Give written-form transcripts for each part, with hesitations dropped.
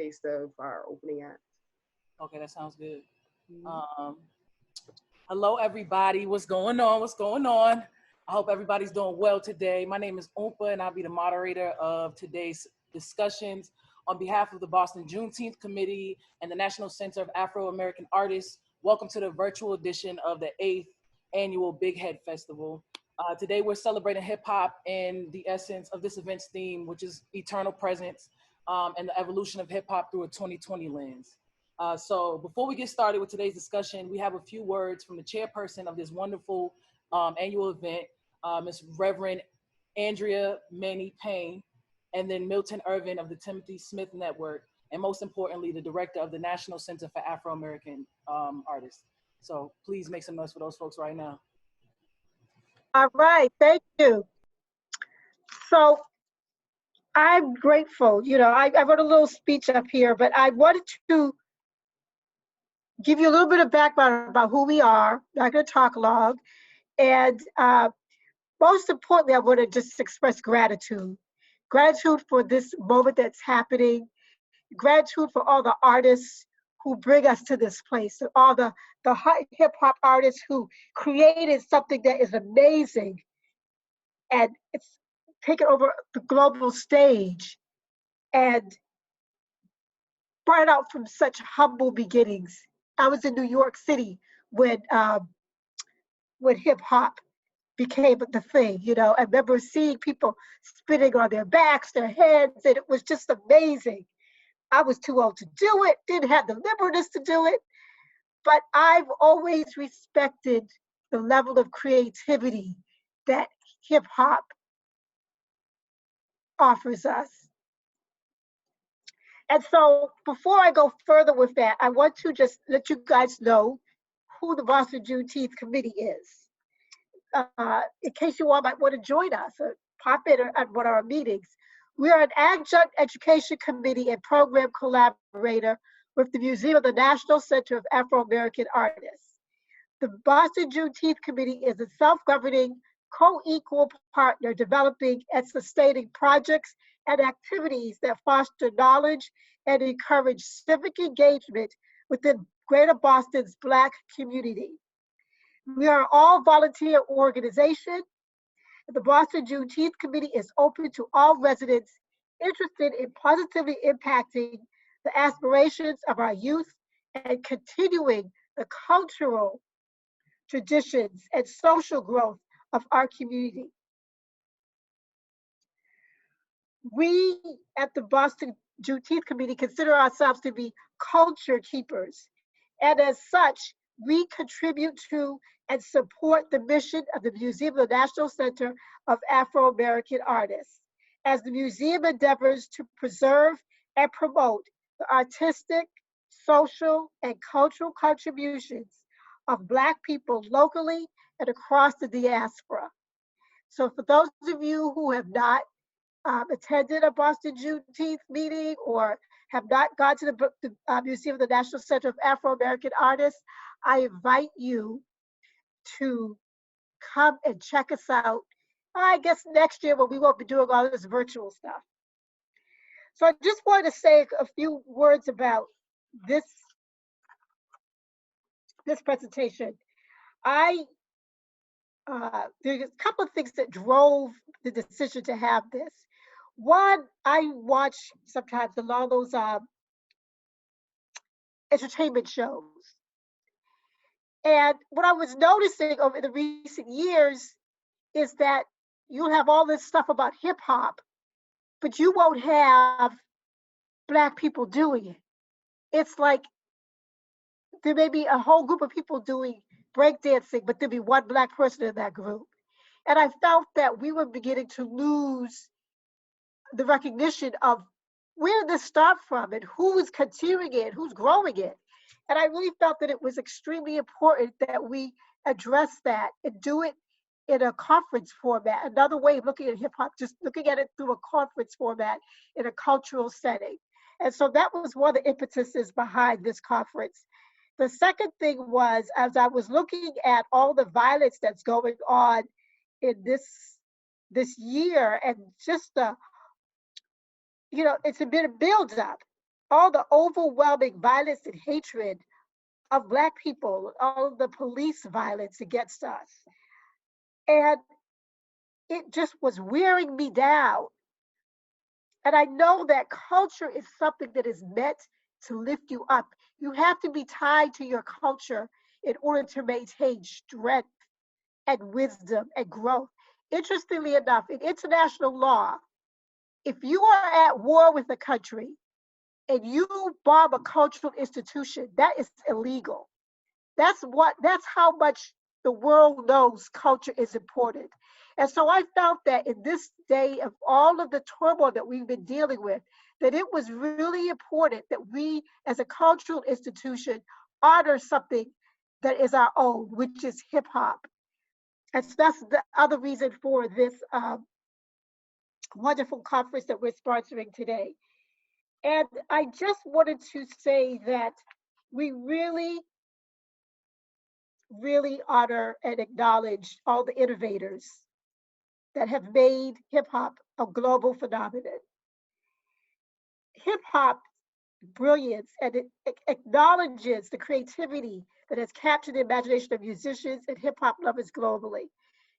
taste of our opening act. Okay, that sounds good. Mhm. Um, Hello, everybody. What's going on? What's going on? I hope everybody's doing well today. My name is Oompa, and I'll be the moderator of today's discussions on behalf of the Boston Juneteenth Committee and the National Center of Afro-American Artists. Welcome to the virtual edition of the 8th Annual Big Head Festival. Today, we're celebrating hip hop and the essence of this event's theme, which is eternal presence and the evolution of hip hop through a 2020 lens. So before we get started with today's discussion, we have a few words from the chairperson of this wonderful annual event, Ms. Reverend Andrea Manny Payne, and then Milton Irvin of the Timothy Smith Network, and most importantly, the director of the National Center for Afro-American Artists. So please make some noise for those folks right now. All right, thank you. So I'm grateful. I wrote a little speech up here, but I wanted to give you a little bit of background about who we are. Not going to talk long. And most importantly, I want to just express gratitude. Gratitude for this moment that's happening. Gratitude for all the artists who bring us to this place, and all the hip hop artists who created something that is amazing. And it's taken over the global stage and brought it out from such humble beginnings. I was in New York City when hip hop became the thing. I remember seeing people spitting on their backs, their heads, and it was just amazing. I was too old to do it, didn't have the liberties to do it, but I've always respected the level of creativity that hip hop offers us. And so before I go further with that, I want to just let you guys know who the Boston Juneteenth Committee is. In case you all might want to join us or pop in at one of our meetings. We are an adjunct education committee and program collaborator with the Museum of the National Center of Afro-American Artists. The Boston Juneteenth Committee is a self-governing, co-equal partner developing and sustaining projects and activities that foster knowledge and encourage civic engagement within Greater Boston's Black community. We are all volunteer organization. The Boston Juneteenth Committee is open to all residents interested in positively impacting the aspirations of our youth and continuing the cultural traditions and social growth of our community. We at the Boston Juneteenth Committee consider ourselves to be culture keepers, and as such, we contribute to and support the mission of the Museum of the National Center of Afro-American Artists, as the museum endeavors to preserve and promote the artistic, social, and cultural contributions of Black people locally and across the diaspora. So for those of you who have not attended a Boston Juneteenth meeting or have not gone to the Museum of the National Center of Afro-American Artists, I invite you to come and check us out. I guess next year when we won't be doing all this virtual stuff. So I just wanted to say a few words about this presentation. There's a couple of things that drove the decision to have this. One, I watch sometimes a lot of those entertainment shows. And what I was noticing over the recent years is that you'll have all this stuff about hip hop, but you won't have Black people doing it. It's like there may be a whole group of people doing breakdancing, but there'll be one Black person in that group. And I felt that we were beginning to lose the recognition of where did this start from and who is continuing it, who's growing it. And I really felt that it was extremely important that we address that and do it in a conference format. Another way of looking at hip hop, just looking at it through a conference format in a cultural setting. And so that was one of the impetuses behind this conference. The second thing was, as I was looking at all the violence that's going on in this year, and just it's a bit of build up. all the overwhelming violence and hatred of Black people, all of the police violence against us. And it just was wearing me down. And I know that culture is something that is meant to lift you up. You have to be tied to your culture in order to maintain strength and wisdom and growth. Interestingly enough, in international law, if you are at war with a country and you bomb a cultural institution, that is illegal. That's how much the world knows culture is important. And so I felt that in this day of all of the turmoil that we've been dealing with, that it was really important that we as a cultural institution honor something that is our own, which is hip hop. And so that's the other reason for this wonderful conference that we're sponsoring today. And I just wanted to say that we really honor and acknowledge all the innovators that have made hip hop a global phenomenon. Hip hop brilliance and it acknowledges the creativity that has captured the imagination of musicians and hip hop lovers globally.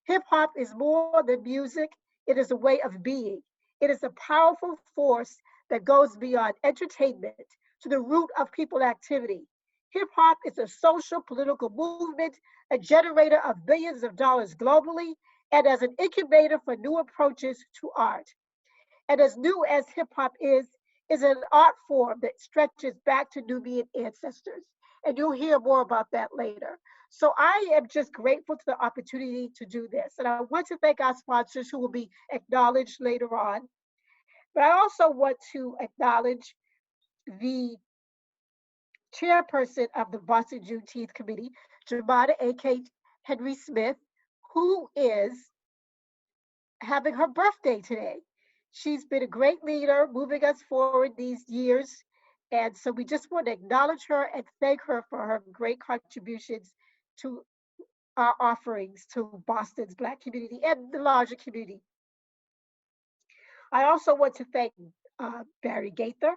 Hip hop is more than music, it is a way of being. It is a powerful force that goes beyond entertainment to the root of people activity. Hip hop is a social political movement, a generator of billions of dollars globally, and as an incubator for new approaches to art. And as new as hip hop is an art form that stretches back to Nubian ancestors. And you'll hear more about that later. So I am just grateful to the opportunity to do this. And I want to thank our sponsors who will be acknowledged later on. But I also want to acknowledge the chairperson of the Boston Juneteenth Committee, Jamada A.K. Henry Smith, who is having her birthday today. She's been a great leader, moving us forward these years. And so we just want to acknowledge her and thank her for her great contributions to our offerings to Boston's Black community and the larger community. I also want to thank Barry Gaither.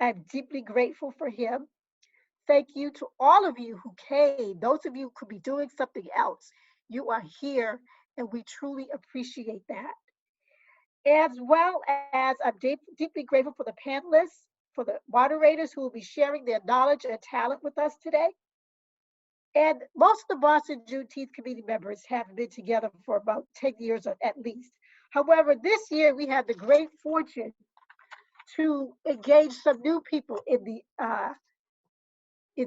I'm deeply grateful for him. Thank you to all of you who came. Those of you who could be doing something else, you are here, and we truly appreciate that. As well as I'm deeply grateful for the panelists, for the moderators who will be sharing their knowledge and talent with us today. And most of the Boston Juneteenth Committee members have been together for about 10 years at least. However, this year we had the great fortune to engage some new people in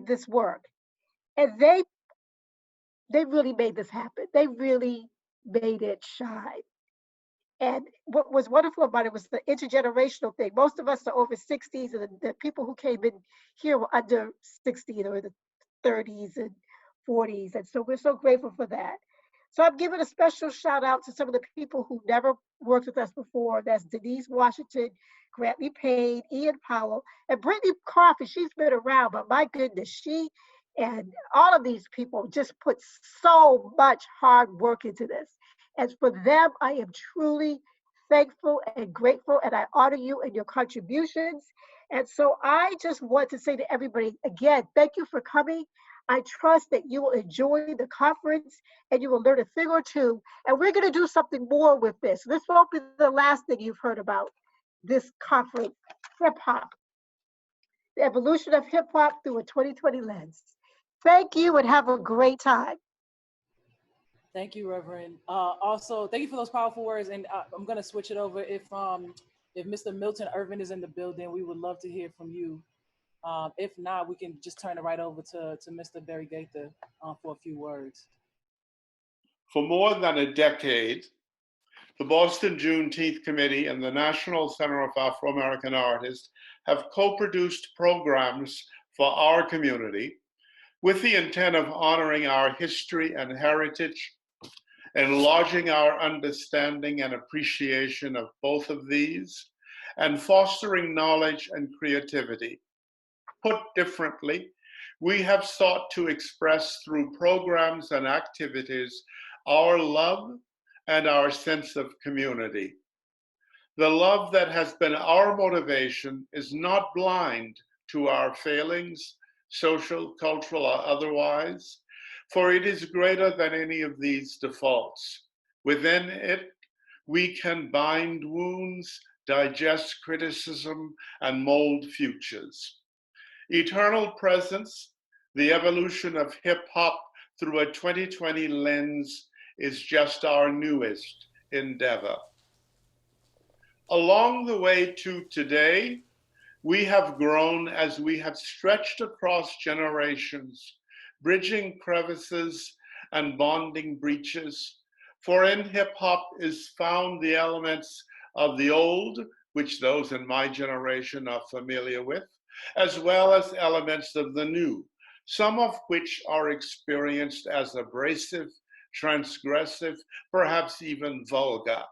this work. And they really made this happen. They really made it shine. And what was wonderful about it was the intergenerational thing. Most of us are over 60s, and the people who came in here were under 60 or the 30s and 40s. And so we're so grateful for that. So I'm giving a special shout out to some of the people who never worked with us before. That's Denise Washington, Grantley Payne, Ian Powell, and Brittany Crawford. She's been around, but my goodness, she and all of these people just put so much hard work into this. And for them, I am truly thankful and grateful, and I honor you and your contributions. And so I just want to say to everybody, again, thank you for coming. I trust that you will enjoy the conference and you will learn a thing or two. And we're going to do something more with this. This won't be the last thing you've heard about this conference, hip hop, the evolution of hip hop through a 2020 lens. Thank you and have a great time. Thank you, Reverend. Also, thank you for those powerful words. And I'm going to switch it over. If Mr. Milton Irvin is in the building, we would love to hear from you. If not, we can just turn it right over to Mr. Barry Gaither for a few words. For more than a decade, the Boston Juneteenth Committee and the National Center of Afro-American Artists have co-produced programs for our community with the intent of honoring our history and heritage, enlarging our understanding and appreciation of both of these, and fostering knowledge and creativity. Put differently, we have sought to express through programs and activities our love and our sense of community. The love that has been our motivation is not blind to our failings, social, cultural, or otherwise, for it is greater than any of these defaults. Within it, we can bind wounds, digest criticism, and mold futures. Eternal Presence, the evolution of hip hop through a 2020 lens, is just our newest endeavor. Along the way to today, we have grown as we have stretched across generations, bridging crevices and bonding breaches. For in hip hop is found the elements of the old, which those in my generation are familiar with, as well as elements of the new, some of which are experienced as abrasive, transgressive, perhaps even vulgar.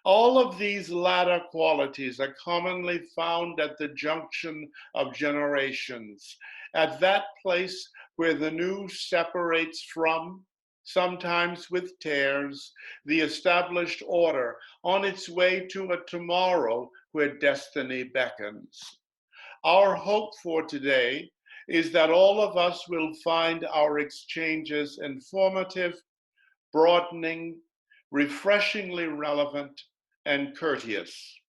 All of these latter qualities are commonly found at the junction of generations, at that place where the new separates from, sometimes with tears, the established order on its way to a tomorrow where destiny beckons. Our hope for today is that all of us will find our exchanges informative, broadening, refreshingly relevant, and courteous.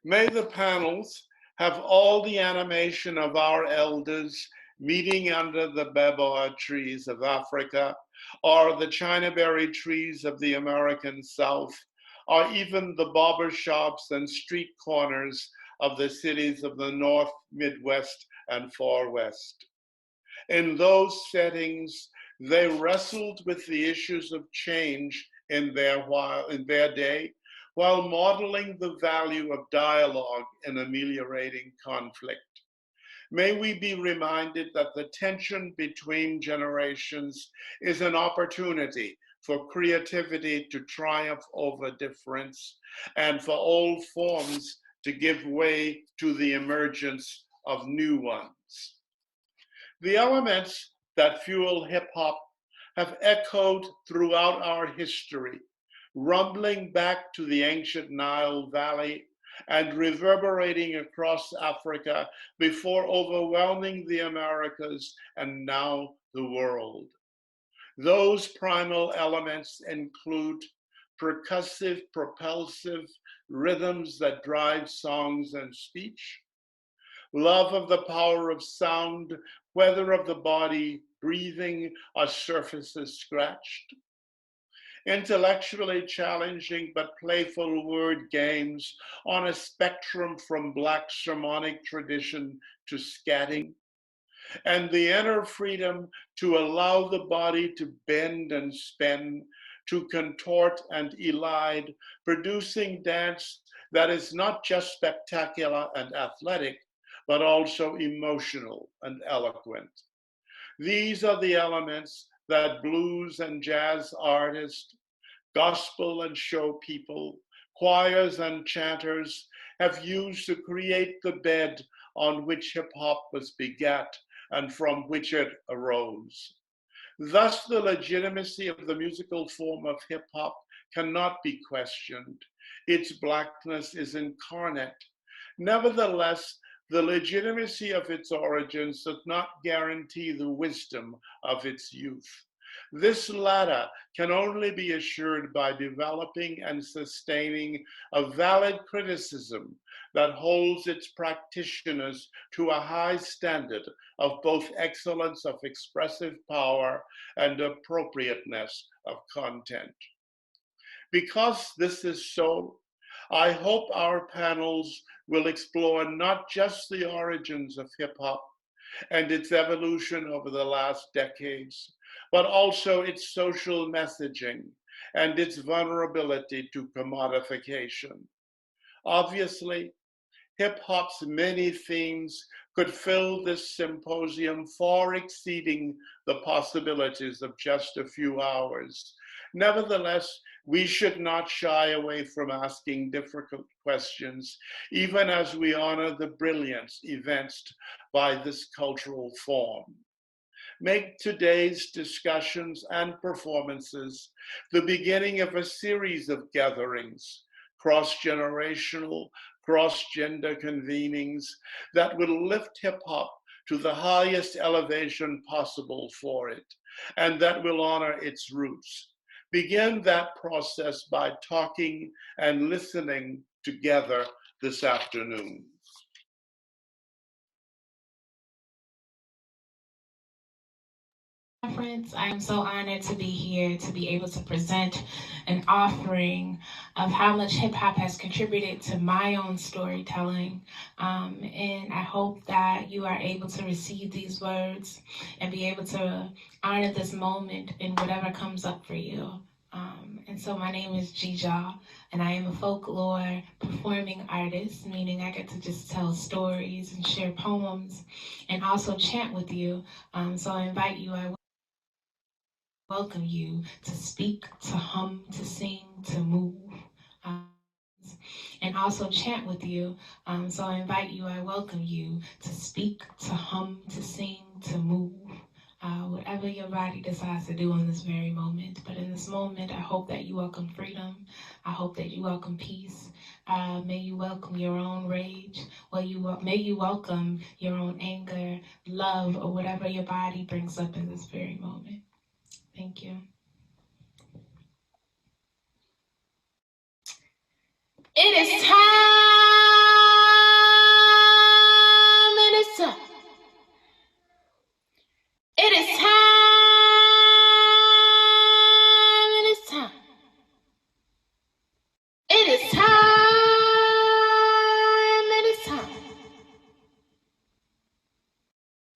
May the panels have all the animation of our elders meeting under the baobab trees of Africa, or the Chinaberry trees of the American South, or even the barber shops and street corners of the cities of the North, Midwest, and Far West. In those settings, they wrestled with the issues of change in their day, while modeling the value of dialogue in ameliorating conflict. May we be reminded that the tension between generations is an opportunity for creativity to triumph over difference, and for old forms to give way to the emergence of new ones. The elements that fuel hip hop have echoed throughout our history, rumbling back to the ancient Nile Valley and reverberating across Africa before overwhelming the Americas and now the world. Those primal elements include percussive, propulsive rhythms that drive songs and speech, love of the power of sound, whether of the body, breathing, or surfaces scratched. Intellectually challenging but playful word games on a spectrum from Black sermonic tradition to scatting. And the inner freedom to allow the body to bend and spin, to contort and elide, producing dance that is not just spectacular and athletic, but also emotional and eloquent. These are the elements that blues and jazz artists, gospel and show people, choirs and chanters have used to create the bed on which hip hop was begat and from which it arose. Thus, the legitimacy of the musical form of hip hop cannot be questioned. Its Blackness is incarnate. Nevertheless, the legitimacy of its origins does not guarantee the wisdom of its youth. This latter can only be assured by developing and sustaining a valid criticism that holds its practitioners to a high standard of both excellence of expressive power and appropriateness of content. Because this is so, I hope our panels will explore not just the origins of hip hop and its evolution over the last decades, but also its social messaging and its vulnerability to commodification. Obviously, hip hop's many themes could fill this symposium, far exceeding the possibilities of just a few hours. Nevertheless, we should not shy away from asking difficult questions, even as we honor the brilliance evinced by this cultural form. Make today's discussions and performances the beginning of a series of gatherings cross-generational, cross-gender convenings that will lift hip-hop to the highest elevation possible for it, and that will honor its roots. Begin that process by talking and listening together this afternoon. Conference. I am so honored to be here, to be able to present an offering of how much hip hop has contributed to my own storytelling. And I hope that you are able to receive these words and be able to honor this moment in whatever comes up for you. And so my name is Jija, and I am a folklore performing artist, meaning I get to just tell stories and share poems and also chant with you. So I invite you, I welcome you to speak, to hum, to sing, to move, and also chant with you. So I invite you, I welcome you to speak, to hum, to sing, to move, whatever your body decides to do in this very moment. But in this moment, I hope that you welcome freedom. I hope that you welcome peace. May you welcome your own rage. May you welcome your own anger, love, or whatever your body brings up in this very moment. Thank you. It is time. It is time. It is time. It is time. It is time. It is time.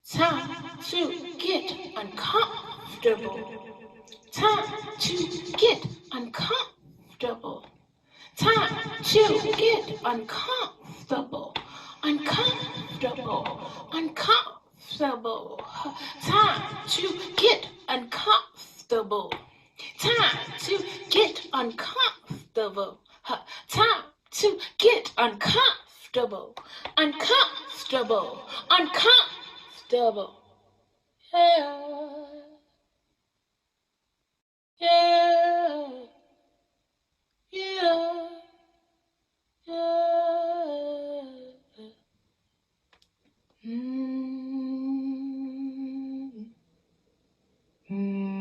Time to get uncomfortable. Time to get uncomfortable. Time to get uncomfortable. Uncomfortable. Uncomfortable. Time to get uncomfortable. Time to get uncomfortable. Time to get uncomfortable. Uncomfortable. Uncomfortable. Yeah. Yeah. Yeah. Yeah. Mm. Mm. Mm.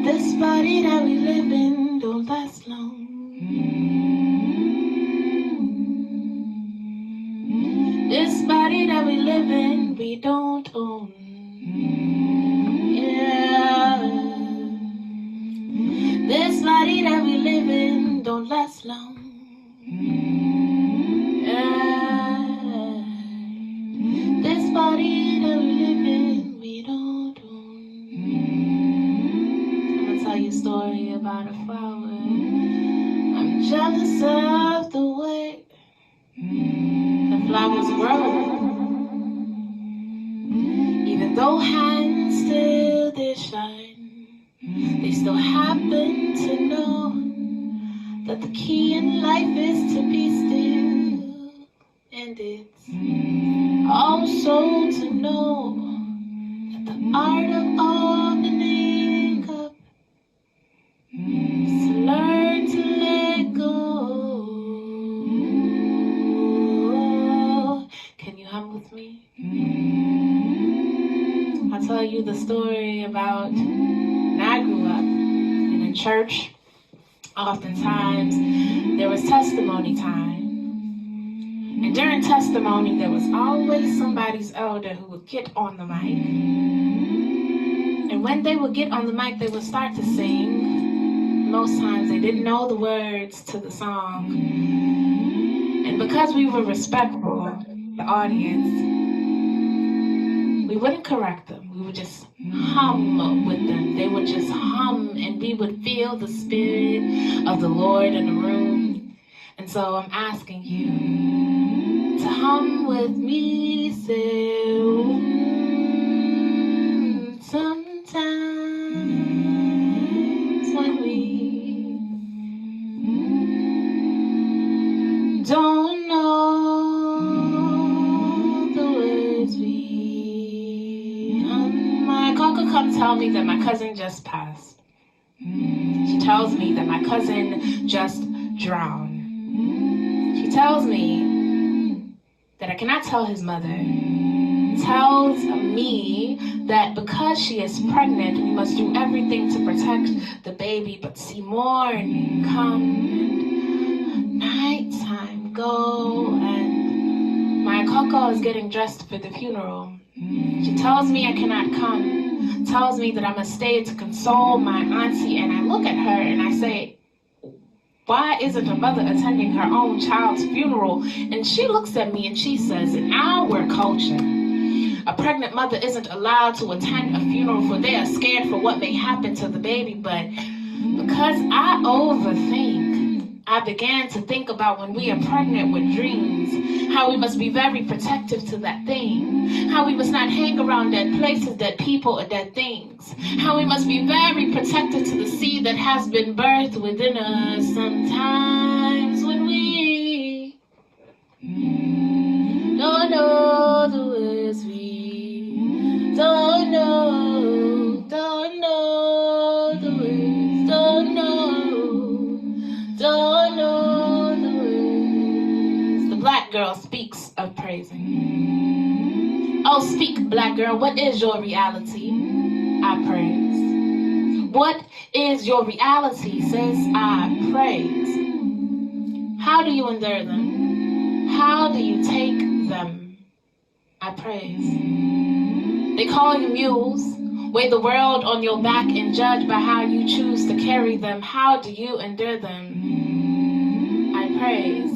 This body that we live in don't last long. This body that we live in, we don't own. Yeah. This body that we live in don't last long. Yeah. This body that we live in, we don't own. I'm gonna tell you a story about a flower. I'm jealous of the way the flowers grow. Even though hands still they shine, they still happen to know that the key in life is to be still. And it's also to know that the art of opening up is to learn to let go. Can you hum with me? I'll tell you the story about when I grew up in a church. oftentimes there was testimony time. And during testimony, there was always somebody's elder who would get on the mic. And when they would get on the mic, they would start to sing. Most times they didn't know the words to the song. And because we were respectful, the audience, we wouldn't correct them. We would just hum with them. They would just hum, and we would feel the spirit of the Lord in the room. And so I'm asking you to hum with me still. Sometimes when we don't know the words we my cocker come tell me that my cousin just passed. She tells me that my cousin just drowned. She tells me that I cannot tell his mother. Tells me that because she is pregnant, we must do everything to protect the baby. But see, morning come and nighttime go, and my coco is getting dressed for the funeral. She tells me I cannot come. Tells me that I must stay to console my auntie, and I look at her and I say, why isn't a mother attending her own child's funeral? And she looks at me and she says, in our culture, a pregnant mother isn't allowed to attend a funeral for they are scared for what may happen to the baby. But because I overthink, I began to think about when we are pregnant with dreams, how we must be very protective to that thing, how we must not hang around dead places, dead people, or dead things, how we must be very protective to the seed that has been birthed within us. Sometimes when we don't know the words, we don't know the words, don't know the words. The black girl speaks of praising. Oh, speak, black girl, what is your reality? I praise. What is your reality? Says I praise. How do you endure them? How do you take them? I praise. They call you mules, weigh the world on your back and judge by how you choose to carry them. How do you endure them? I praise.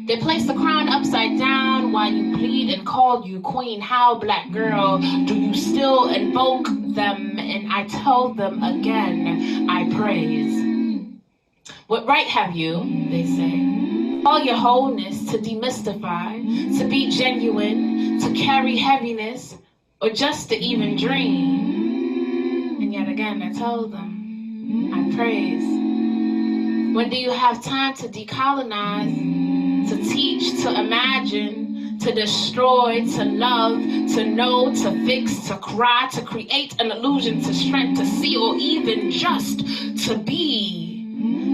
They place the crown upside down while you bleed and call you queen. How, black girl, do you still invoke them? And I tell them again, I praise. What right have you, they say, all your wholeness to demystify, to be genuine, to carry heaviness, or just to even dream? And yet again, I tell them, I praise. When do you have time to decolonize, to teach, to imagine, to destroy, to love, to know, to fix, to cry, to create an illusion, to strength, to see, or even just to be?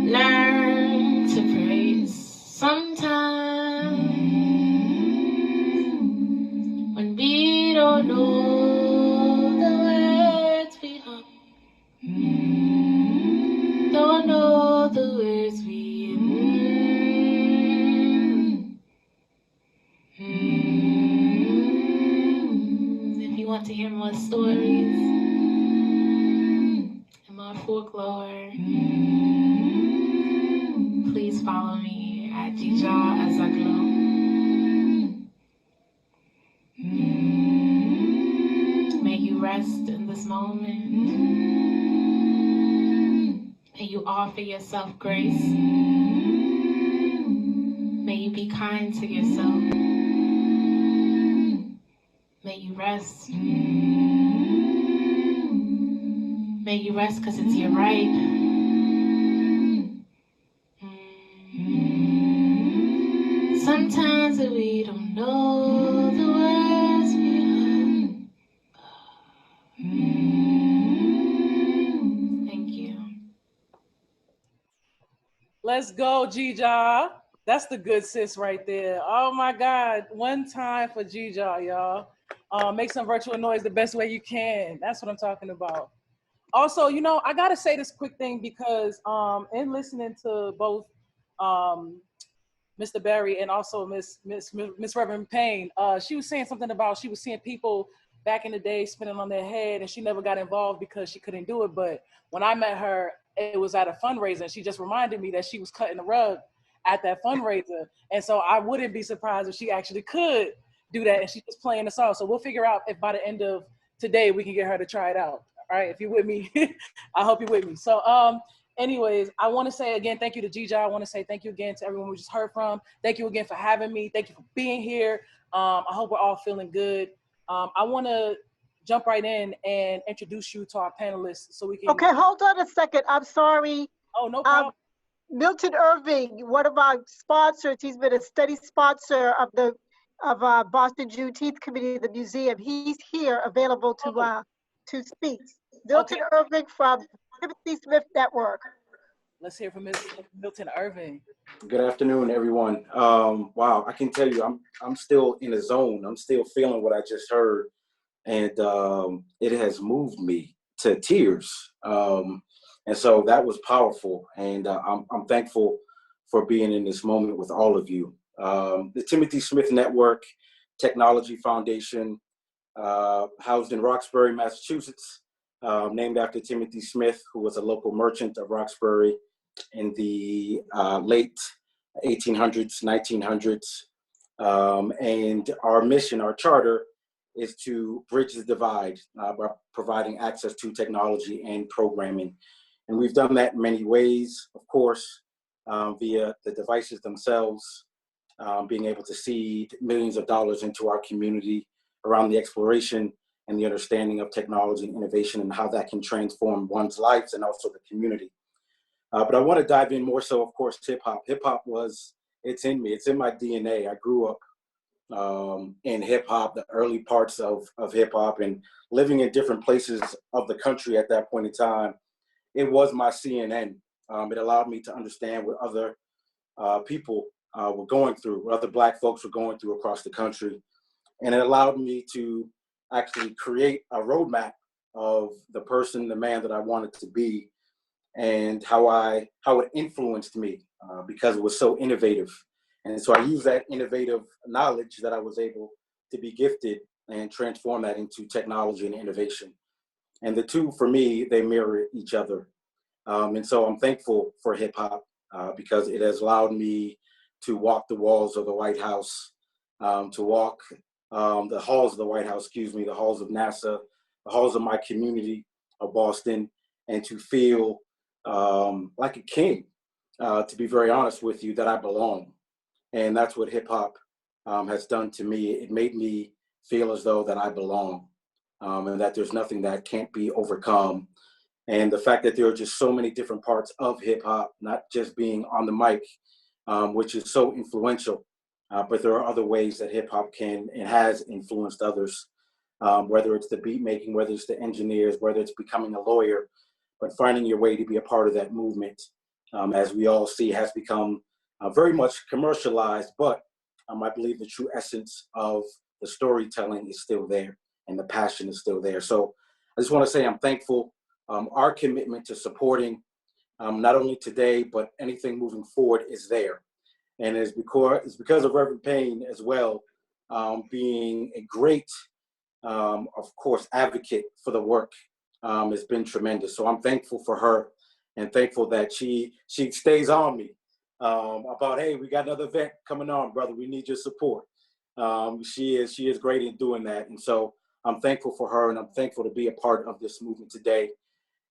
Learn to praise. Sometimes when we don't know the words we hum, don't know the words we If you want to hear more stories and more folklore, please follow me at Jija Azaglo. May you rest in this moment. May you offer yourself grace. May you be kind to yourself. May you rest. May you rest because it's your right. Sometimes we don't know the words we hum. Thank you. Let's go, Jija. That's the good sis right there. Oh my God. One time for Jija, y'all. Make some virtual noise the best way you can. That's what I'm talking about. Also, you know, I gotta say this quick thing because in listening to both Mr. Barry and also Miss Reverend Payne, she was saying something about she was seeing people back in the day spinning on their head and she never got involved because she couldn't do it. But when I met her, it was at a fundraiser and she just reminded me that she was cutting the rug at that fundraiser. And so I wouldn't be surprised if she actually could do that and she's just playing the song. So we'll figure out if by the end of today we can get her to try it out. All right, if you're with me, I hope you're with me. So anyways, I want to say again, thank you to Gigi. I want to say thank you again to everyone we just heard from. Thank you again for having me. Thank you for being here. I hope we're all feeling good. I want to jump right in and introduce you to our panelists so we can. Okay, hold on a second. I'm sorry. Oh, no problem. Milton Irving, one of our sponsors, he's been a steady sponsor of the Boston Juneteenth Committee, the museum. He's here available to speak. Milton Irving from Timothy Smith Network. Let's hear from Milton Irving. Good afternoon, everyone. Wow, I can tell you, I'm still in a zone. I'm still feeling what I just heard, and it has moved me to tears. And so that was powerful, and I'm thankful for being in this moment with all of you. The Timothy Smith Network Technology Foundation, housed in Roxbury, Massachusetts, named after Timothy Smith, who was a local merchant of Roxbury in the late 1800s, 1900s. And our mission, our charter, is to bridge the divide by providing access to technology and programming. And we've done that in many ways, of course, via the devices themselves, being able to seed millions of dollars into our community around the exploration and the understanding of technology and innovation and how that can transform one's lives and also the community. But I want to dive in more so, of course, hip hop. Hip hop it's in me, it's in my DNA. I grew up in hip hop, the early parts of hip hop, and living in different places of the country at that point in time. It was my CNN. It allowed me to understand what other people were going through, what other Black folks were going through across the country. And it allowed me to actually create a roadmap of the person, the man that I wanted to be, and how it influenced me because it was so innovative. And so I used that innovative knowledge that I was able to be gifted and transform that into technology and innovation. And the two, for me, they mirror each other. And so I'm thankful for hip hop because it has allowed me to walk the walls of the White House, to walk the halls of the White House, the halls of NASA, the halls of my community of Boston, and to feel like a king, to be very honest with you, that I belong. And that's what hip hop has done to me. It made me feel as though that I belong and that there's nothing that can't be overcome. And the fact that there are just so many different parts of hip hop, not just being on the mic, which is so influential, but there are other ways that hip hop can and has influenced others, whether it's the beat making, whether it's the engineers, whether it's becoming a lawyer, but finding your way to be a part of that movement, as we all see, has become very much commercialized, but I believe the true essence of the storytelling is still there and the passion is still there. So I just want to say I'm thankful. Our commitment to supporting not only today, but anything moving forward is there. And it's because of Reverend Payne as well, being a great, of course, advocate for the work. Has been tremendous. So I'm thankful for her and thankful that she stays on me about, hey, we got another event coming on, brother. We need your support. She is great in doing that. And so I'm thankful for her and I'm thankful to be a part of this movement today.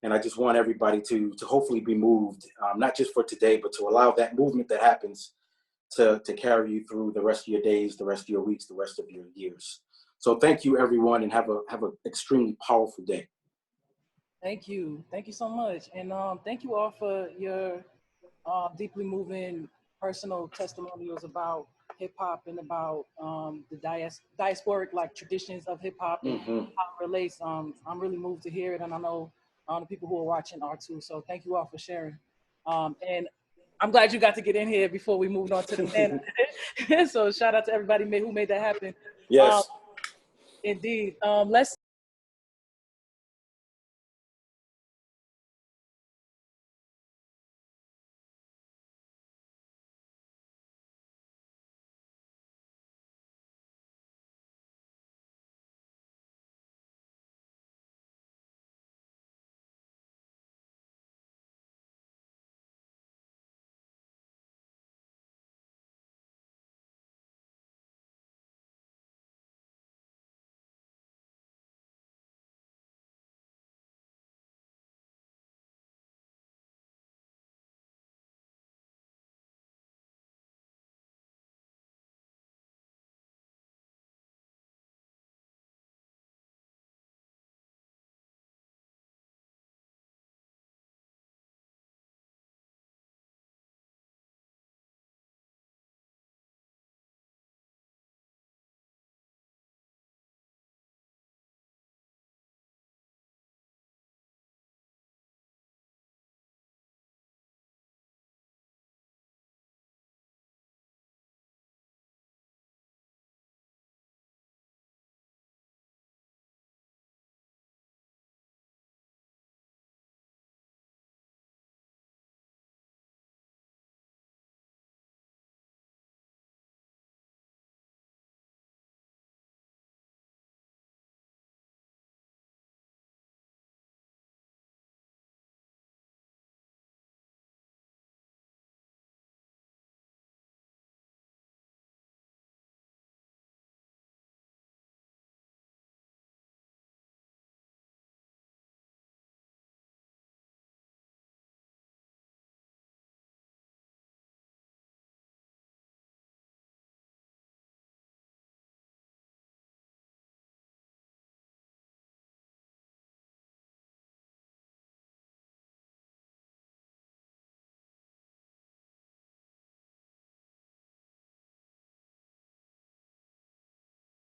And I just want everybody to hopefully be moved, not just for today, but to allow that movement that happens to carry you through the rest of your days, the rest of your weeks, the rest of your years. So thank you, everyone, and have an extremely powerful day. Thank you so much. And thank you all for your deeply moving personal testimonials about hip hop and about the diasporic like traditions of hip hop and how it relates. I'm really moved to hear it, and I know the people who are watching are too. So thank you all for sharing. And I'm glad you got to get in here before we moved on to the panel. So shout out to everybody who made that happen. Yes. Indeed. Let's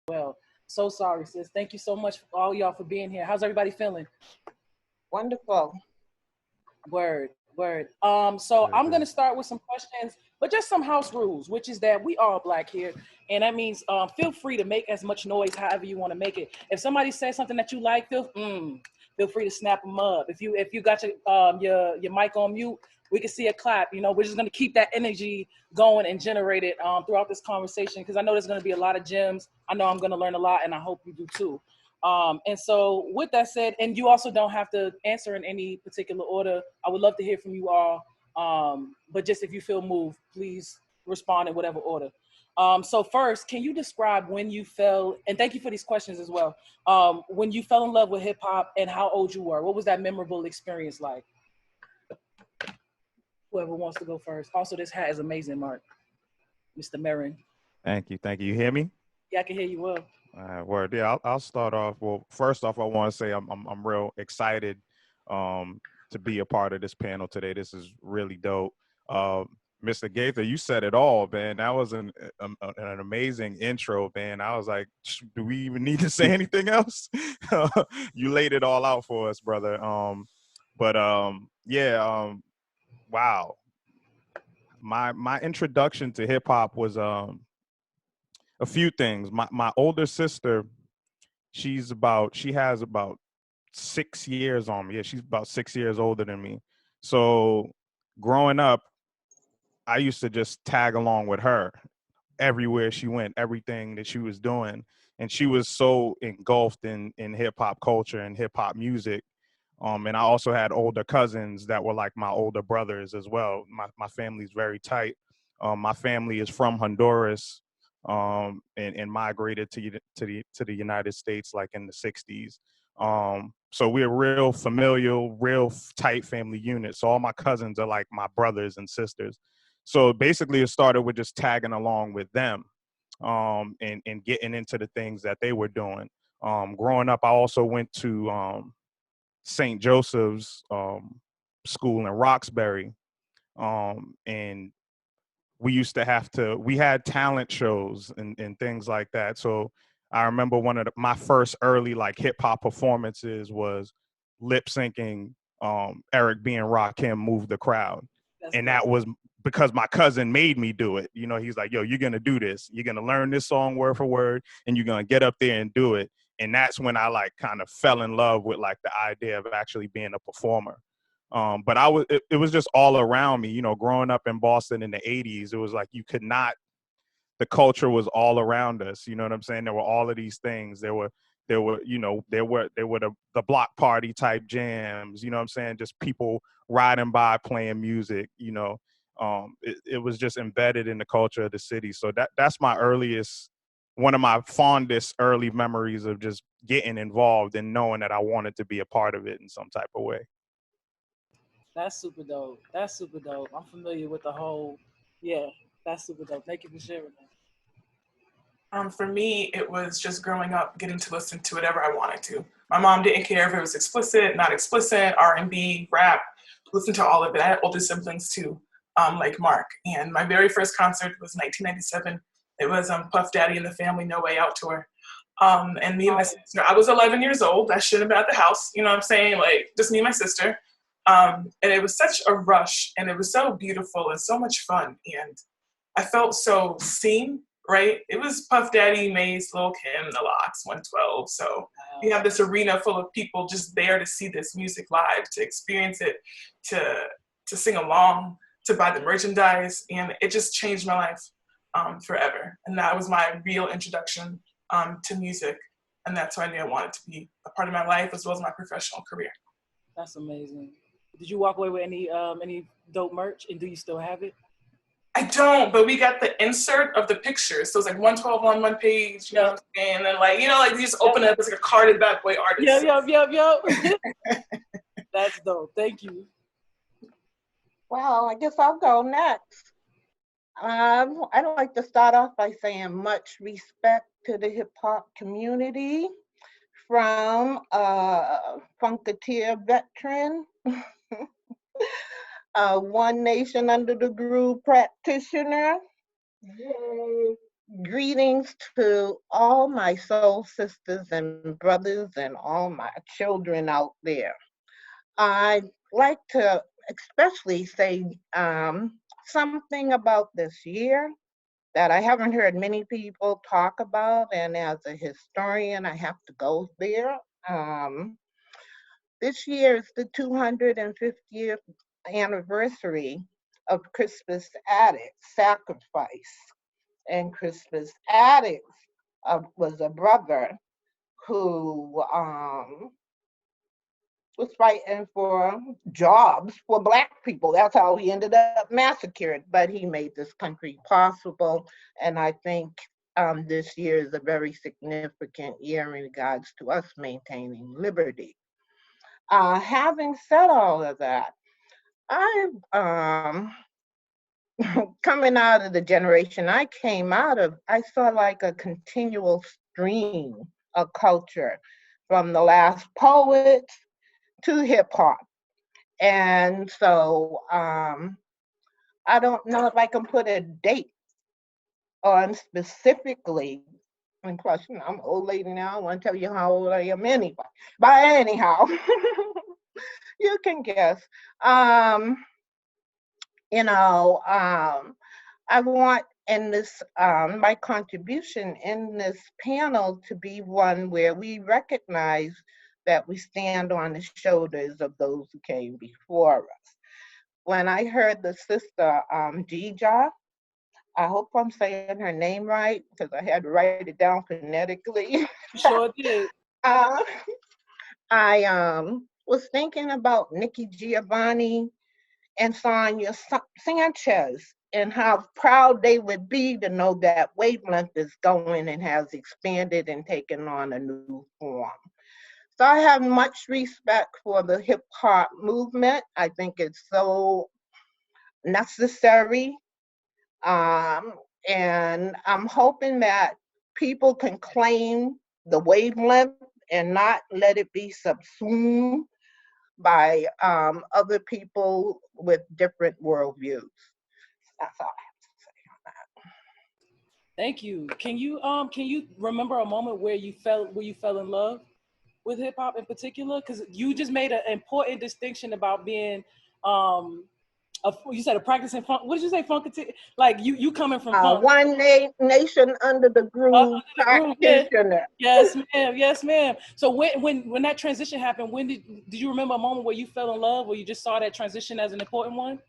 well. So sorry, sis. Thank you so much for all y'all for being here. How's everybody feeling? Wonderful. Word, word. So I'm gonna start with some questions, but just some house rules, which is that we are Black here, and that means feel free to make as much noise however you want to make it. If somebody says something that you like, feel free to snap them up. If you got your mic on mute, we can see a clap. You know, we're just gonna keep that energy going and generate it throughout this conversation, because I know there's gonna be a lot of gems. I know I'm gonna learn a lot, and I hope you do too. And so with that said, and you also don't have to answer in any particular order. I would love to hear from you all. But just if you feel moved, please respond in whatever order. So first, can you describe when you fell, and thank you for these questions as well, when you fell in love with hip hop and how old you were? What was that memorable experience like? Whoever wants to go first. Also, this hat is amazing, Mark. Mr. Marin. Thank you. Thank you. You hear me? Yeah, I can hear you well. Word. Yeah, I'll start off. Well, first off, I want to say I'm real excited to be a part of this panel today. This is really dope. Mr. Gaither, you said it all, man. That was an amazing intro, man. I was like, do we even need to say anything else? You laid it all out for us, brother. Wow. My introduction to hip hop was a few things. My older sister, she has about 6 years on me. Yeah, she's about 6 years older than me. So growing up, I used to just tag along with her everywhere she went, everything that she was doing. And she was so engulfed in hip hop culture and hip hop music. And I also had older cousins that were like my older brothers as well. My family's very tight. My family is from Honduras. And migrated to the United States like in the 60s. So we're real familial, real tight family unit. So all my cousins are like my brothers and sisters. So basically it started with just tagging along with them and getting into the things that they were doing. Growing up, I also went to St. Joseph's school in Roxbury. And we had talent shows and things like that. So I remember one of my first early like hip hop performances was lip syncing Eric B. and Rakim Move the Crowd. And that was because my cousin made me do it. You know, he's like, yo, you're going to do this. You're going to learn this song word for word and you're going to get up there and do it. And that's when I like kind of fell in love with like the idea of actually being a performer. But it was just all around me, you know, growing up in Boston in the 80s, it was like the culture was all around us. You know what I'm saying? There were all of these things. There were the block party type jams, you know what I'm saying? Just people riding by playing music, you know. It was just embedded in the culture of the city. So that's one of my fondest early memories of just getting involved and knowing that I wanted to be a part of it in some type of way. That's super dope. That's super dope. I'm familiar with the whole, yeah, that's super dope. Thank you for sharing that. For me, it was just growing up, getting to listen to whatever I wanted to. My mom didn't care if it was explicit, not explicit, R&B, rap, listen to all of it. I had older siblings too, like Mark. And my very first concert was 1997. It was Puff Daddy and the Family No Way Out tour. And me and my sister, I was 11 years old. I shouldn't have been at the house, you know what I'm saying? Like, just me and my sister. And it was such a rush, and it was so beautiful and so much fun. And I felt so seen, right? It was Puff Daddy, Mace, Lil' Kim, The Lox, 112. So you have this arena full of people just there to see this music live, to experience it, to sing along, to buy the merchandise. And it just changed my life forever. And that was my real introduction to music. And that's why I knew I wanted to be a part of my life as well as my professional career. That's amazing. Did you walk away with any dope merch, and do you still have it? I don't, but we got the insert of the pictures. So it's like 112 on one page, you know what I'm saying? And then like, you know, like you just open it up, it's like a carded Bad Boy artist. Yep. That's dope. Thank you. Well, I guess I'll go next. I'd like to start off by saying much respect to the hip hop community from a Funketeer veteran, One Nation Under the Groove practitioner, greetings to all my soul sisters and brothers and all my children out there. I'd like to especially say something about this year that I haven't heard many people talk about, and as a historian, I have to go there. Um, this year is the 250th anniversary of Crispus Attucks' sacrifice. And Crispus Attucks was a brother who was fighting for jobs for Black people. That's how he ended up massacred, but he made this country possible. And I think this year is a very significant year in regards to us maintaining liberty. Having said all of that, I'm coming out of the generation I came out of, I saw like a continual stream of culture from the last poets to hip hop. And so I don't know if I can put a date on specifically. And plus, you know, I'm an old lady now. I want to tell you how old I am anyway. But anyhow, you can guess. I want in this, my contribution in this panel to be one where we recognize that we stand on the shoulders of those who came before us. When I heard the sister, Dija, I hope I'm saying her name right, because I had to write it down phonetically. Sure did. I was thinking about Nikki Giovanni and Sonia Sanchez and how proud they would be to know that Wavelength is going and has expanded and taken on a new form. So I have much respect for the hip hop movement. I think it's so necessary. And I'm hoping that people can claim the wavelength and not let it be subsumed by other people with different worldviews. That's all I have to say on that. Thank you. Can you remember a moment where you fell in love with hip hop in particular? Because you just made an important distinction about being you said a practicing funk. What did you say? Like you coming from funk. One nation under the groove practitioner. Yes, ma'am. Yes, ma'am. So when that transition happened, when did you remember a moment where you fell in love, or you just saw that transition as an important one?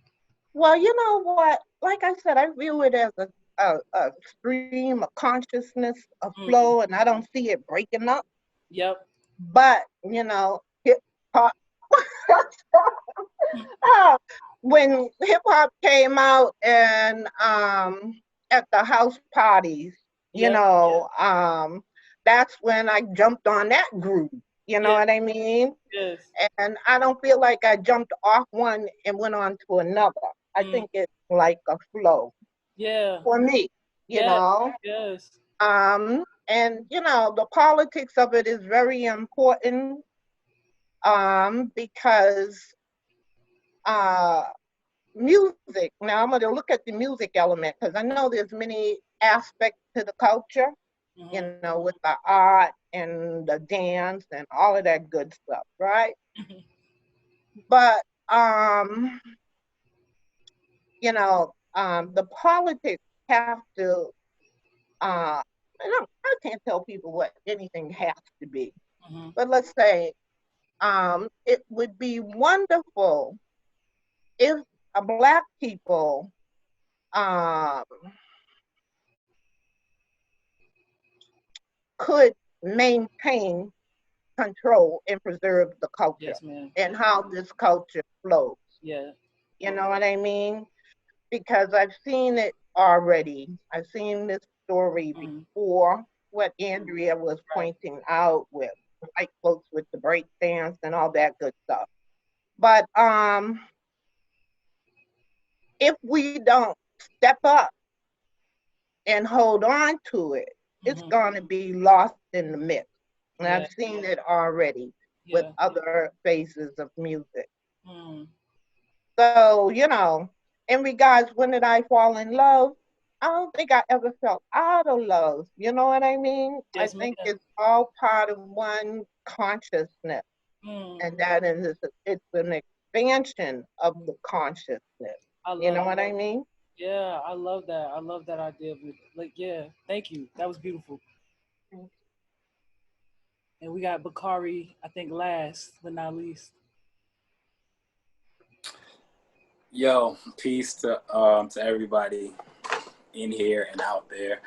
Well, you know what? Like I said, I view it as a stream of consciousness, a flow, and I don't see it breaking up. Yep. But you know, hip hop. When hip hop came out and at the house parties, you know, that's when I jumped on that groove. You know what I mean? Yes. And I don't feel like I jumped off one and went on to another. I think it's like a flow. Yeah. For me, you know. Yes. And you know, the politics of it is very important because music. Now I'm going to look at the music element because I know there's many aspects to the culture, you know, with the art and the dance and all of that good stuff, right? But you know, the politics have to. I can't tell people what anything has to be, but let's say it would be wonderful if Black people could maintain control and preserve the culture and how this culture flows. Yeah. You know what I mean? Because I've seen it already. I've seen this story before, what Andrea was pointing out with white folks with the break dance and all that good stuff. But if we don't step up and hold on to it, it's going to be lost in the mix. And I've seen it already with other phases of music. So, you know, in regards, when did I fall in love? I don't think I ever felt out of love. You know what I mean? Yes, I think ma'am. it's all part of one consciousness, Mm, and that is it's an expansion of the consciousness. I You love know what that. I mean? Yeah, I love that. I love that idea of it. Like, yeah, thank you. That was beautiful. And we got Bakari, I think, last but not least. Yo, peace to everybody in here and out there.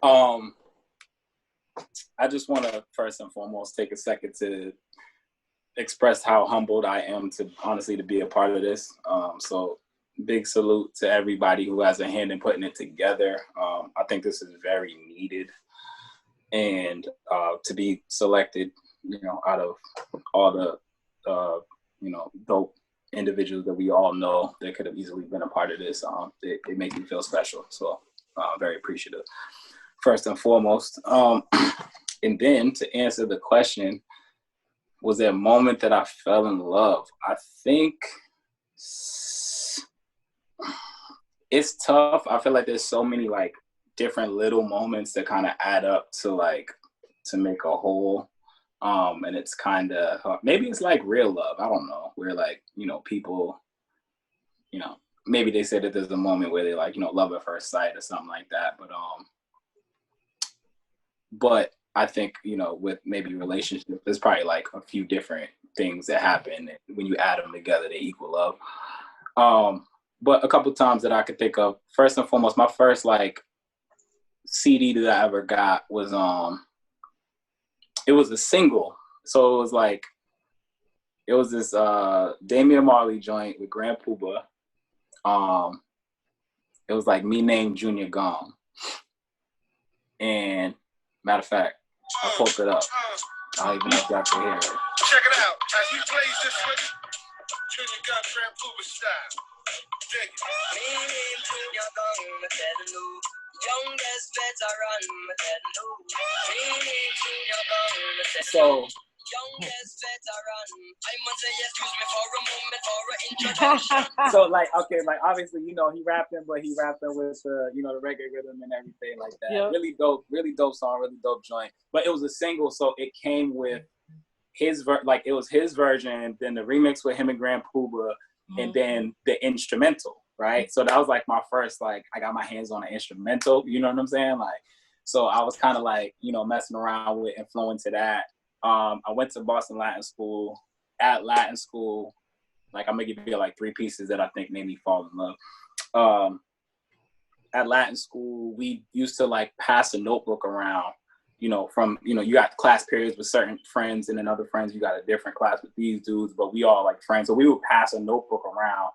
I just want to first and foremost take a second to express how humbled I am to honestly to be a part of this. So big salute to everybody who has a hand in putting it together. I think this is very needed, and to be selected, out of all the dope individuals that we all know that could have easily been a part of this, it makes me feel special. So very appreciative, first and foremost. And then to answer the question, was there a moment that I fell in love? I think it's tough. I feel like there's so many like different little moments that kind of add up to make a whole. And it's kind of, maybe it's like real love. I don't know. Where like, people, maybe they said that there's a moment where they like, love at first sight or something like that. But I think, with maybe relationships, there's probably like a few different things that happen. And when you add them together, they equal love. But a couple times that I could think of, first and foremost, my first like CD that I ever got was, it was a single. So it was this Damian Marley joint with Grand Puba. It was like Me Named Junior Gong. And matter of fact, I pulled it up. I don't even know if y'all can hear it. Check it out. As we blaze this with Junior Gong, Grand Puba style. Dig it. Me name Junior Gong, me tell you. Youngest veteran, me tell you. Me name Junior Gong, me tell you. So Youngest veteran. I must say excuse me for a moment for an introduction. so like, okay, like obviously, he rapping, but he rapping with the reggae rhythm and everything like that. Yep. Really dope song, really dope joint. But it was a single, so it came with his it was his version, then the remix with him and Grand Puba, and then the instrumental, right? So that was like my first, like, I got my hands on an instrumental, you know what I'm saying? Like, so I was kind of like, messing around with and flowing to that. I went to Boston Latin School. At Latin School, like, I'm gonna give you like 3 pieces that I think made me fall in love. At Latin School, we used to like pass a notebook around, from, you got class periods with certain friends, and then other friends, you got a different class with these dudes, but we all like friends. So we would pass a notebook around,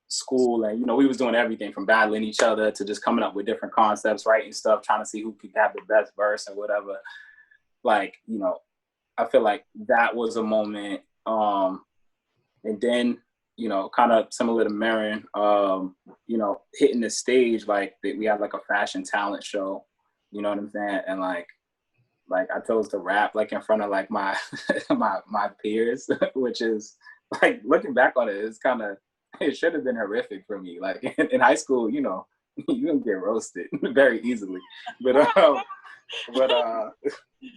school, and, we was doing everything from battling each other to just coming up with different concepts, writing stuff, trying to see who could have the best verse and whatever. Like, I feel like that was a moment. And then, kind of similar to Marin, hitting the stage, like we had like a fashion talent show, you know what I'm saying? And like I chose to rap like in front of like my my peers, which is like, looking back on it, it's kind of, it should have been horrific for me. Like in high school, you can get roasted very easily. But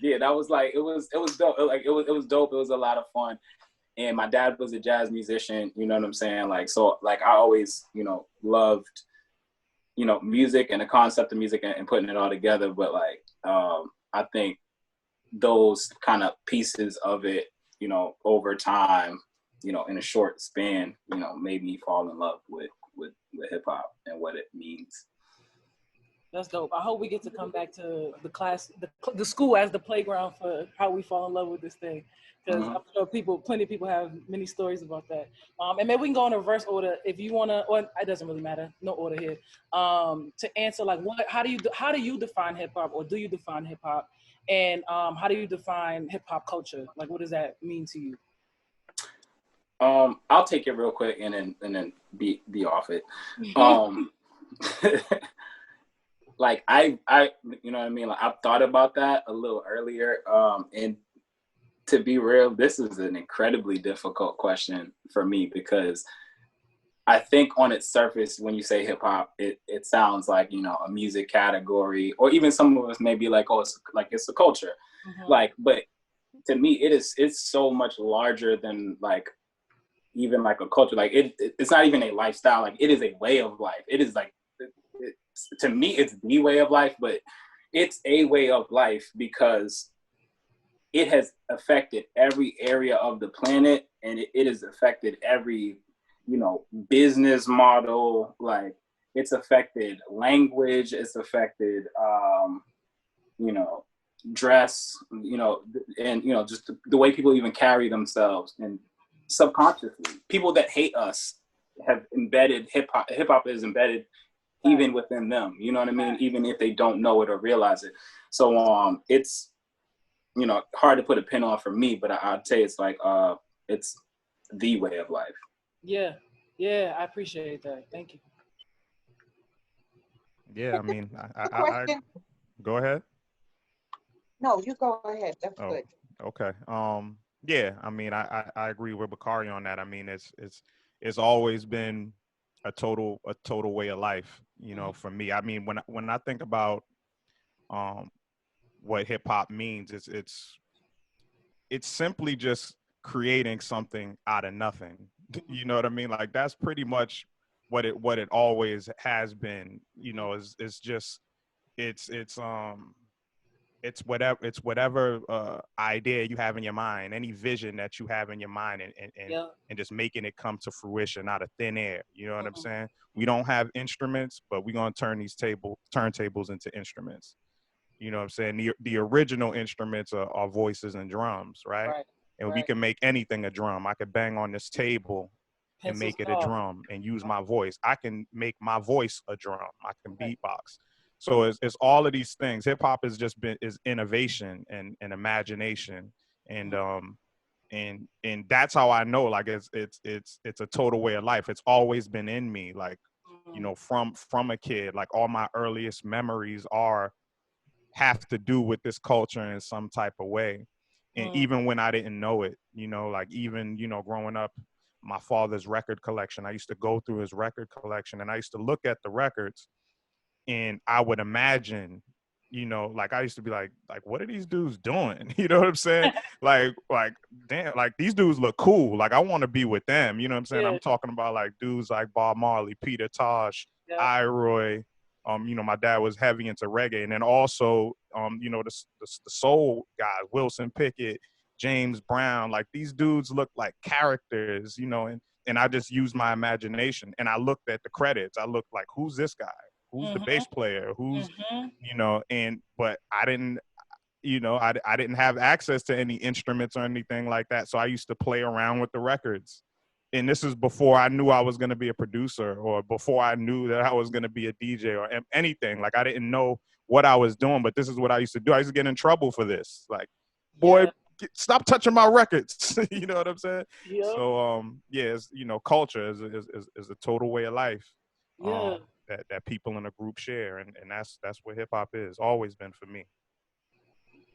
yeah, that was like, it was dope. Like it was dope. It was a lot of fun. And my dad was a jazz musician, you know what I'm saying? Like, so like I always, loved, music and the concept of music and putting it all together. But like, I think those kind of pieces of it, over time, in a short span, made me fall in love with hip hop and what it means. That's dope. I hope we get to come back to the class, the school as the playground for how we fall in love with this thing. Because I'm sure plenty of people have many stories about that. And maybe we can go in reverse order if you want to, or it doesn't really matter, no order here. To answer like, how do you define hip hop, or do you define hip hop? And how do you define hip hop culture? Like, what does that mean to you? I'll take it real quick and then be off it. Like I, you know what I mean? Like, I've thought about that a little earlier. And to be real, this is an incredibly difficult question for me, because I think on its surface, when you say hip hop, it sounds like, you know, a music category, or even some of us may be like, oh, it's a culture. Mhm. Like, but to me, it's so much larger than like even like a culture. Like it's not even a lifestyle. Like it is a way of life. It is like, to me, it's the way of life, but it's a way of life because it has affected every area of the planet, and it has affected every, you know, business model. Like it's affected language, it's affected you know, dress, you know, and you know, just the way people even carry themselves. And subconsciously, people that hate us have embedded hip hop is embedded even within them, you know what I mean, even if they don't know it or realize it. So it's, you know, hard to put a pin on for me, but I'd say it's like it's the way of life. Yeah, yeah, I appreciate that. Thank you. Yeah, I mean, The question, go ahead. no, you go ahead. That's Oh, good. okay. Yeah, I mean, I agree with Bakari on that. I mean, it's always been a total way of life, you know, for me. I mean, when I think about um what hip hop means, it's simply just creating something out of nothing. You know what I mean? Like that's pretty much what it always has been. You know, it's just it's it's um it's whatever idea you have in your mind, any vision that you have in your mind, Yeah. and just making it come to fruition out of thin air. You know what I'm saying? We don't have instruments, but we're gonna turn these turntables into instruments. You know what I'm saying? The original instruments are voices and drums, right? Right. And we Right. can make anything a drum. I could bang on this table and Pencils make it a off. drum and use my voice. I can make my voice a drum. I can Right. beatbox. So it's all of these things. Hip hop has just been is innovation and imagination, and and that's how I know, like it's a total way of life. It's always been in me, like, you know, from a kid. Like all my earliest memories have to do with this culture in some type of way. And even when I didn't know it, you know, like even, you know, growing up, my father's record collection, I used to go through his record collection and I used to look at the records and I would imagine, you know, like I used to be like, what are these dudes doing? You know what I'm saying? like, damn, like these dudes look cool. Like I want to be with them. You know what I'm saying? Yeah. I'm talking about like dudes like Bob Marley, Peter Tosh, Yeah. Iroy. You know, my dad was heavy into reggae, and then also, you know, the soul guys, Wilson Pickett, James Brown. Like these dudes look like characters, you know, and I just used my imagination and I looked at the credits. I looked like, who's this guy? Who's the bass player? Who's, you know, but I didn't, you know, I didn't have access to any instruments or anything like that. So I used to play around with the records. And this is before I knew I was going to be a producer or before I knew that I was going to be a DJ or anything. Like I didn't know what I was doing, but this is what I used to do. I used to get in trouble for this. Like, boy, stop touching my records. You know what I'm saying? Yep. So, yeah, it's, you know, culture is a total way of life. Yeah. That people in a group share, and that's what hip hop is. Always been for me.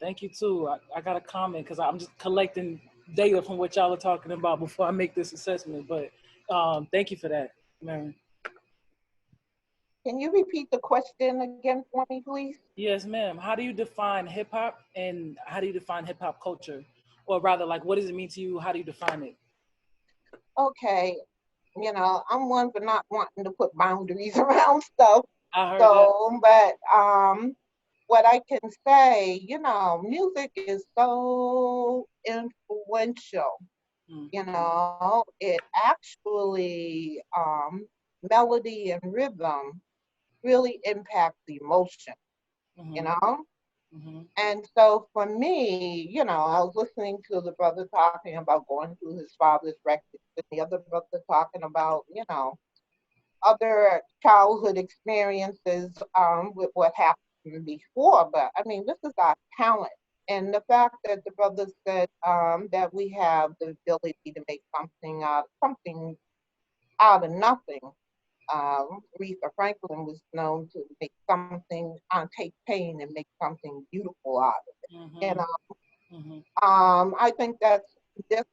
Thank you too. I got a comment because I'm just collecting data from what y'all are talking about before I make this assessment. But thank you for that, Mary. Can you repeat the question again for me, please? Yes, ma'am. How do you define hip hop, and how do you define hip hop culture, or rather, like, what does it mean to you? How do you define it? Okay, you know, I'm one for not wanting to put boundaries around stuff. I heard that. But what I can say, you know, music is so influential. You know, it actually, melody and rhythm really impacts emotion, you know? And so for me, you know, I was listening to the brother talking about going through his father's records and the other brother talking about, you know, other childhood experiences with what happened before. But I mean, this is our talent. And the fact that the brother said that we have the ability to make something out of nothing. Aretha Franklin was known to make something, take pain and make something beautiful out of it. You know, I think that's just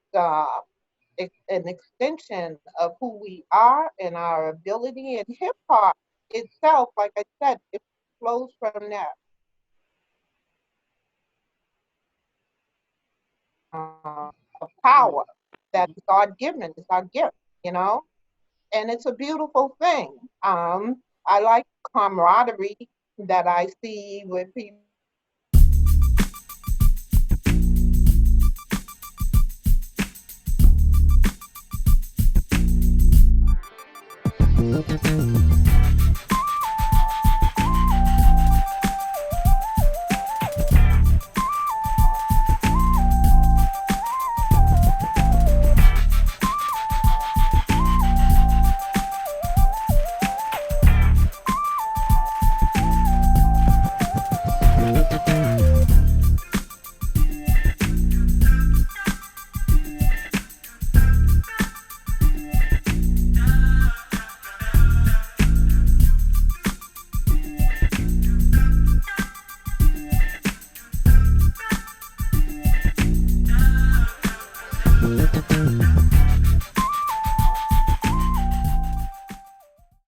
an extension of who we are and our ability. And hip hop itself, like I said, it flows from that. Of power that is God given, it's our gift, you know, and it's a beautiful thing. I like camaraderie that I see with people. Thank you.